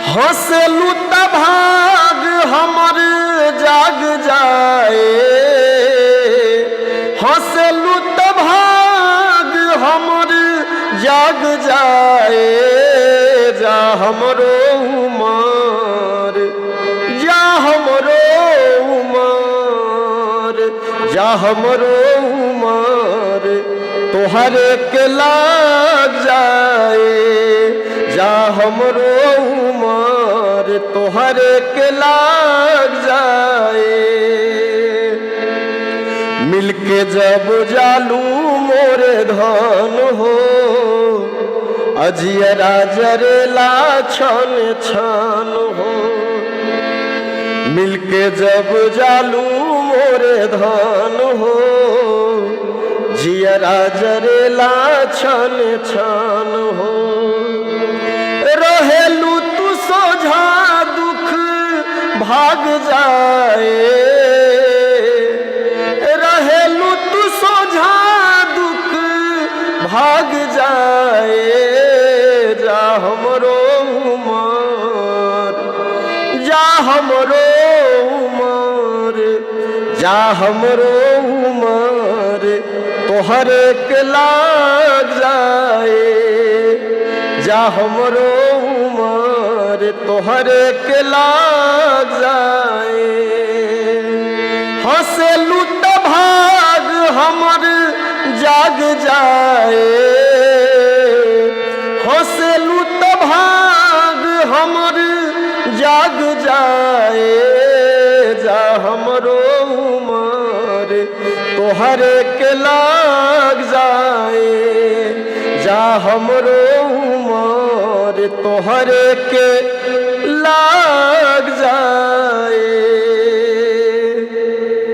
हंसलू त भाग हमर जाग जाए, हंसलू त भाग हमर जाग जाए। जा हमरो उमर, जा हमरो उमर, जा हमरो उमर तोहरे के लाग जाए। जा हमरो उमर तोहरे के लाग जाए। मिलके जब जालू मोरे धन हो, अजियरा जरेला छन छन हो। मिलके जब जालू मोरे धन हो, जियरा जरेला छन छन हो। रहेलू तू सोझा दुख भाग जाए, रहेलू तू सोझा दुख भाग जाए। जा हमरो उमर, जा हमरो उमर, जा हमरो उमर तोहरे के लाग जाए। जा हमरो उमर तोहरे के लाग जाए। हंसलू त भाग हमर जाग जाए, हंसलू त भाग हमर जाग जाए। जा हमरो उमर तोहरे के लाग जाए। जा हमरो उमर तोहरे के